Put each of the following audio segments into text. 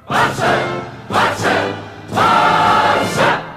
Barça! Barça! Barça!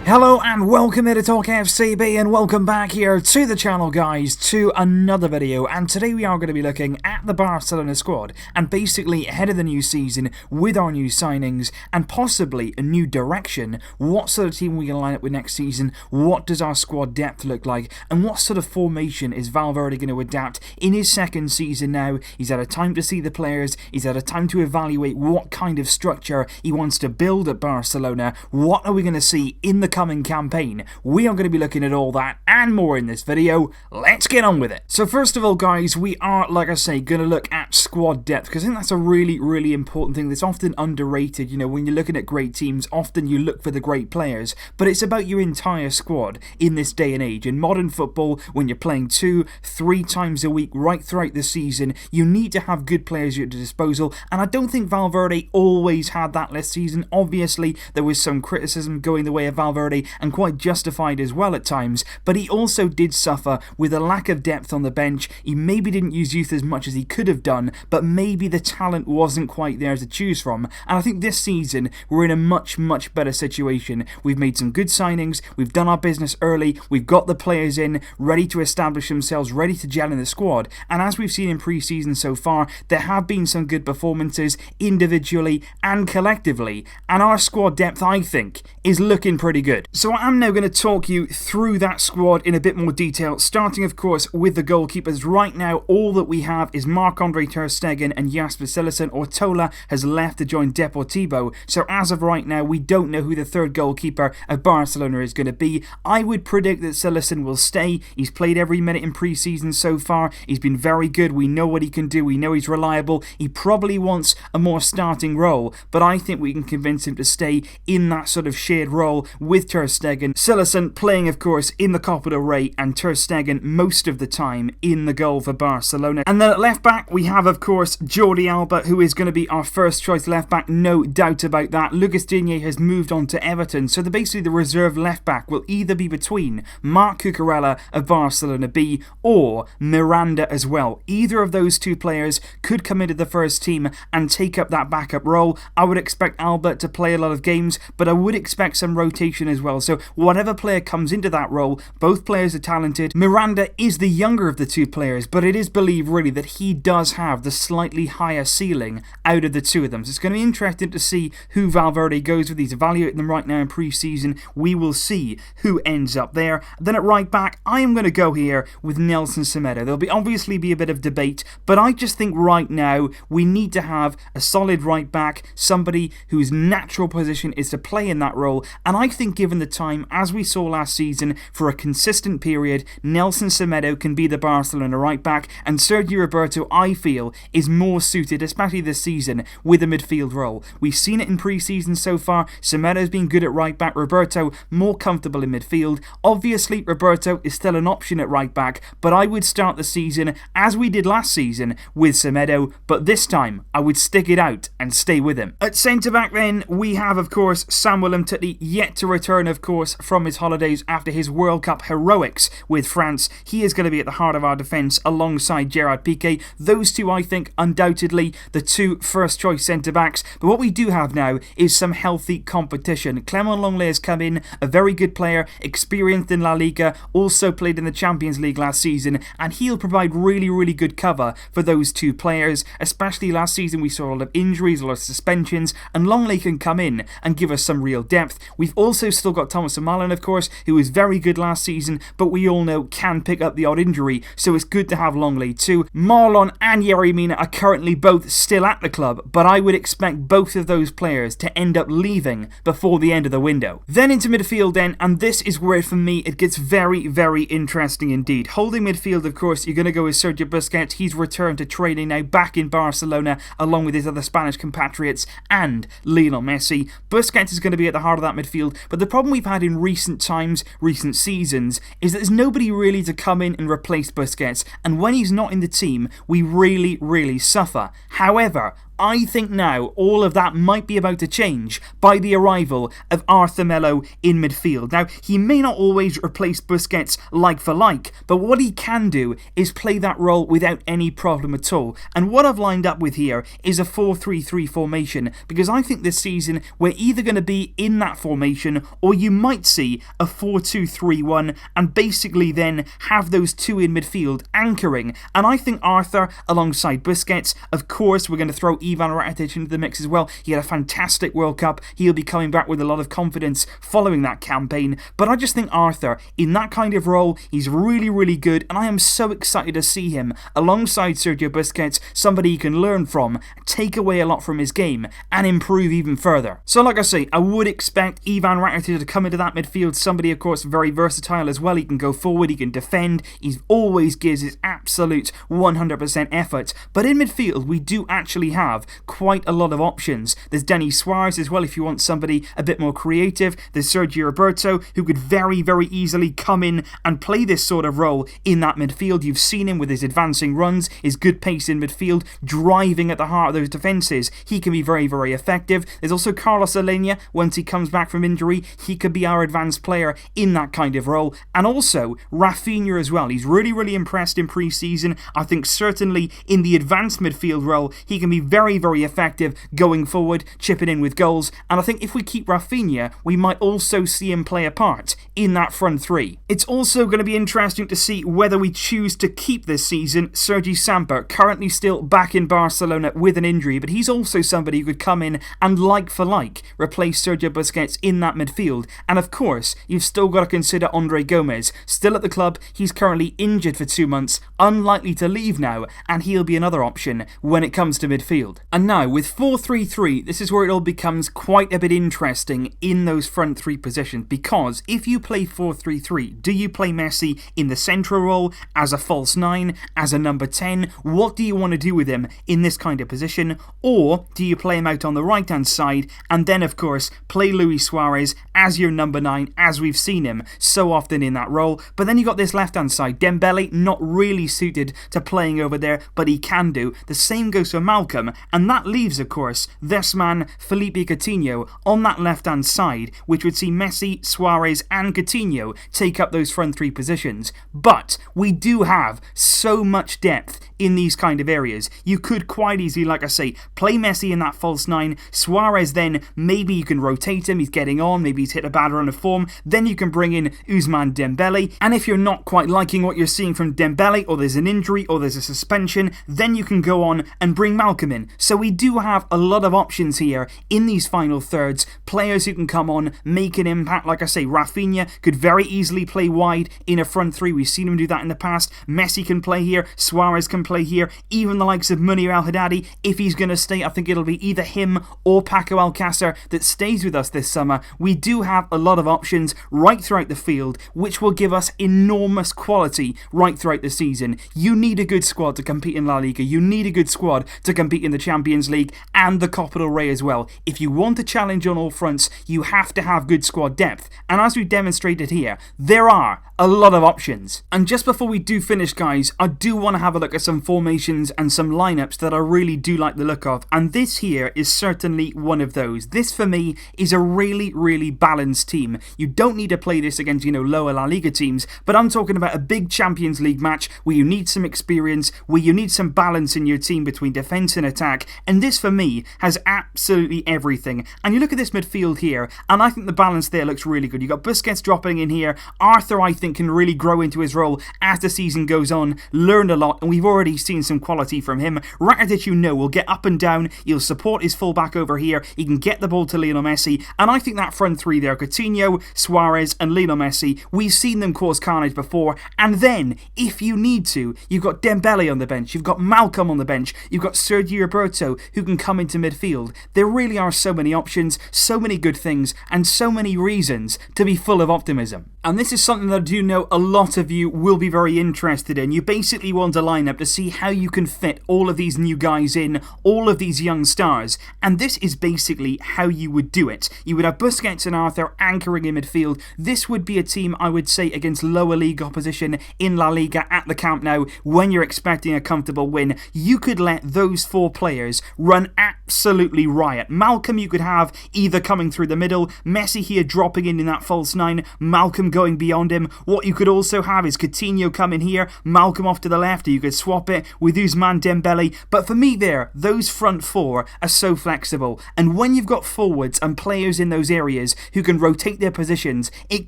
Hello and welcome here to Talk FCB, and welcome back here to the channel, guys, to another video. And today we are going to be looking at the Barcelona squad and basically ahead of the new season with our new signings and possibly a new direction. What sort of team are we going to line up with next season? What does our squad depth look like? And what sort of formation is Valverde going to adapt in his second season now? He's had a time to see the players. He's had a time to evaluate what kind of structure he wants to build at Barcelona. What are we going to see in the coming campaign? We are going to be looking at all that and more in this video. Let's get on with it. So first of all, guys, we are, like I say, going to look at squad depth, because I think that's a really important thing that's often underrated. You know, when you're looking at great teams, often you look for the great players, but it's about your entire squad in this day and age. In modern football, when you're playing 2-3 times a week right throughout the season, you need to have good players at your disposal, and I don't think Valverde always had that last season. Obviously, there was some criticism going the way of Valverde, and quite justified as well at times, but he also did suffer with a lack of depth on the bench. He maybe didn't use youth as much as he could have done, but maybe the talent wasn't quite there to choose from, and I think this season we're in a much better situation. We've made some good signings, we've done our business early, we've got the players in, ready to establish themselves, ready to gel in the squad, and as we've seen in pre-season so far, there have been some good performances individually and collectively, and our squad depth, I think, is looking pretty good. So I'm now going to talk you through that squad in a bit more detail, starting of course with the goalkeepers. Right now all that we have is Marc-Andre ter Stegen and Jasper Cillessen. Ortola has left to join Deportivo, so as of right now we don't know who the third goalkeeper of Barcelona is going to be. I would predict that Cillessen will stay. He's played every minute in pre-season so far, he's been very good, we know what he can do, we know he's reliable. He probably wants a more starting role, but I think we can convince him to stay in that sort of shared role with ter Stegen. Cillessen playing of course in the Copa del Rey, and ter Stegen most of the time in the goal for Barcelona. And then at left back we have of course Jordi Alba, who is going to be our first choice left back, no doubt about that. Lucas Digne has moved on to Everton, so basically the reserve left back will either be between Marc Cucurella of Barcelona B or Miranda as well. Either of those two players could come into the first team and take up that backup role. I would expect Alba to play a lot of games, but I would expect some rotation as well. So whatever player comes into that role, both players are talented. Miranda is the younger of the two players, but it is believed really that he does have the slightly higher ceiling out of the two of them. So it's going to be interesting to see who Valverde goes with. He's evaluating them right now in pre-season. We will see who ends up there. Then at right back, I am going to go here with Nelson Semedo. There'll obviously be a bit of debate, but I just think right now we need to have a solid right back, somebody whose natural position is to play in that role, and I think given the time, as we saw last season, for a consistent period, Nelson Semedo can be the Barcelona right back, and Sergio Roberto, I feel, is more suited, especially this season, with a midfield role. We've seen it in pre-season so far. Semedo's been good at right back, Roberto more comfortable in midfield. Obviously Roberto is still an option at right back, but I would start the season as we did last season with Semedo, but this time I would stick it out and stay with him. At centre back then we have of course Samuel Umtiti, yet to return of course from his holidays after his World Cup heroics with France. He is going to be at the heart of our defence alongside Gerard Piqué. Those two, I think, undoubtedly the two first choice centre backs. But what we do have now is some healthy competition. Clément Lenglet has come in, a very good player, experienced in La Liga, also played in the Champions League last season, and he'll provide really good cover for those two players. Especially last season we saw a lot of injuries, a lot of suspensions, and Lenglet can come in and give us some real depth. We've also still got Thomas O'Malley, of course, who was very good last season, but we all know can pick up the odd injury, so it's good to have Lenglet too. Marlon and Yerry Mina are currently both still at the club, but I would expect both of those players to end up leaving before the end of the window. Then into midfield then, and this is where for me it gets very interesting indeed. Holding midfield, of course, you're going to go with Sergio Busquets. He's returned to training now back in Barcelona along with his other Spanish compatriots and Lionel Messi. Busquets is going to be at the heart of that midfield, but the problem we've had in recent times, recent seasons, is that there's nobody really to come in and replace Busquets, and when he's not in the team we really suffer. However, I think now all of that might be about to change by the arrival of Arthur Melo in midfield. Now, he may not always replace Busquets like for like, but what he can do is play that role without any problem at all. And what I've lined up with here is a 4-3-3 formation, because I think this season we're either going to be in that formation, or you might see a 4-2-3-1 and basically then have those two in midfield anchoring. And I think Arthur alongside Busquets, of course we're going to throw Ivan Rakitic into the mix as well. He had a fantastic World Cup. He'll be coming back with a lot of confidence following that campaign. But I just think Arthur, in that kind of role, he's really, really good, and I am so excited to see him alongside Sergio Busquets, somebody you can learn from, take away a lot from his game, and improve even further. So like I say, I would expect Ivan Rakitic to come into that midfield, somebody of course very versatile as well. He can go forward, he can defend, he always gives his absolute 100% effort. But in midfield, we do actually have quite a lot of options. There's Denis Suarez as well if you want somebody a bit more creative. There's Sergio Roberto, who could very, very easily come in and play this sort of role in that midfield. You've seen him with his advancing runs, his good pace in midfield, driving at the heart of those defences. He can be very, very effective. There's also Carlos Alenia. Once he comes back from injury, he could be our advanced player in that kind of role. And also Rafinha as well. He's really, really impressed in pre-season. I think certainly in the advanced midfield role, he can be very, very effective going forward, chipping in with goals. And I think if we keep Rafinha, we might also see him play a part in that front three. It's also going to be interesting to see whether we choose to keep this season Sergi Samper, currently still back in Barcelona with an injury, but he's also somebody who could come in and like for like replace Sergio Busquets in that midfield. And of course, you've still got to consider Andre Gomes, still at the club. He's currently injured for 2 months, unlikely to leave now, and he'll be another option when it comes to midfield. And now with 4-3-3, this is where it all becomes quite a bit interesting in those front three positions, because if you play 4-3-3, do you play Messi in the central role as a false 9, as a number 10? What do you want to do with him in this kind of position? Or do you play him out on the right hand side and then of course play Luis Suarez as your number 9, as we've seen him so often in that role? But then you got this left hand side, Dembele, not really suited to playing over there, but he can do. The same goes for Malcom, and that leaves of course this man Philippe Coutinho on that left hand side, which would see Messi, Suarez and Coutinho take up those front three positions. But we do have so much depth in these kind of areas. You could quite easily, like I say, play Messi in that false 9, Suarez then, maybe you can rotate him, he's getting on, maybe he's hit a bad run of form, then you can bring in Ousmane Dembele, and if you're not quite liking what you're seeing from Dembele, or there's an injury, or there's a suspension, then you can go on and bring Malcom in. So we do have a lot of options here in these final thirds, players who can come on, make an impact. Like I say, Rafinha could very easily play wide in a front three, we've seen him do that in the past. Messi can play here, Suarez can play here, even the likes of Munir Al-Haddadi, if he's going to stay, I think it'll be either him or Paco Alcácer that stays with us this summer. We do have a lot of options right throughout the field, which will give us enormous quality right throughout the season. You need a good squad to compete in La Liga, you need a good squad to compete in the Champions League and the Copa del Rey as well. If you want to challenge on all fronts, you have to have good squad depth, and as we've demonstrated here, there are a lot of options. And just before we do finish, guys, I do want to have a look at some formations and some lineups that I really do like the look of, and this here is certainly one of those. This for me is a really, really balanced team. You don't need to play this against, lower La Liga teams, but I'm talking about a big Champions League match where you need some experience, where you need some balance in your team between defence and attack, and this for me has absolutely everything. And you look at this midfield here, and I think the balance there looks really good. You've got Busquets dropping in here. Arthur, I think, can really grow into his role as the season goes on, learn a lot, and we've already seen some quality from him. Rakitic, will get up and down, he'll support his fullback over here, he can get the ball to Lionel Messi, and I think that front three there, Coutinho, Suarez and Lionel Messi, we've seen them cause carnage before. And then, if you need to, you've got Dembele on the bench, you've got Malcom on the bench, you've got Sergio Roberto who can come into midfield. There really are so many options, so many good things, and so many reasons to be full of optimism. And this is something that I do know a lot of you will be very interested in. You basically want a lineup to see how you can fit all of these new guys in, all of these young stars. And this is basically how you would do it. You would have Busquets and Arthur anchoring in midfield. This would be a team, I would say, against lower league opposition in La Liga at the Camp Nou when you're expecting a comfortable win. You could let those 4 players run absolutely riot. Malcom you could have either coming through the middle, Messi here dropping in that false 9, Malcom going beyond him. What you could also have is Coutinho coming here, Malcom off to the left, or you could swap it with Ousmane Dembele. But for me there, those front 4 are so flexible. And when you've got forwards and players in those areas who can rotate their positions, it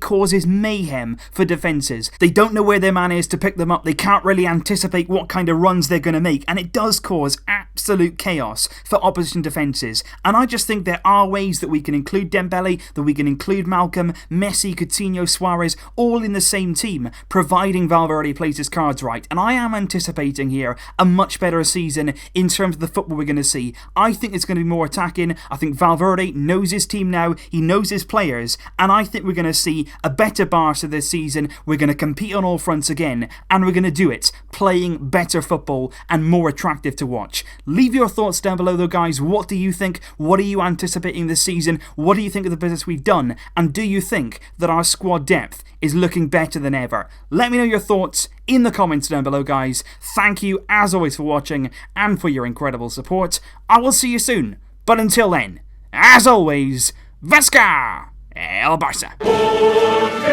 causes mayhem for defences. They don't know where their man is to pick them up. They can't really anticipate what kind of runs they're going to make. And it does cause absolute chaos for opposition defences. And I just think there are ways that we can include Dembele, that we can include Malcom, Messi, Coutinho, Suarez, all in the same team, providing Valverde plays his cards right. And I am anticipating here a much better season in terms of the football we're going to see. I think it's going to be more attacking. I think Valverde knows his team now, he knows his players, and I think we're going to see a better Barça this season. We're going to compete on all fronts again, and we're going to do it playing better football and more attractive to watch. Leave your thoughts down below though, guys. What do you think? What are you anticipating this season? What do you think of the business we've done? And do you think that our squad depth is looking better than ever? Let me know your thoughts in the comments down below, guys. Thank you as always for watching and for your incredible support. I will see you soon, but until then, as always, Vasca el Barça.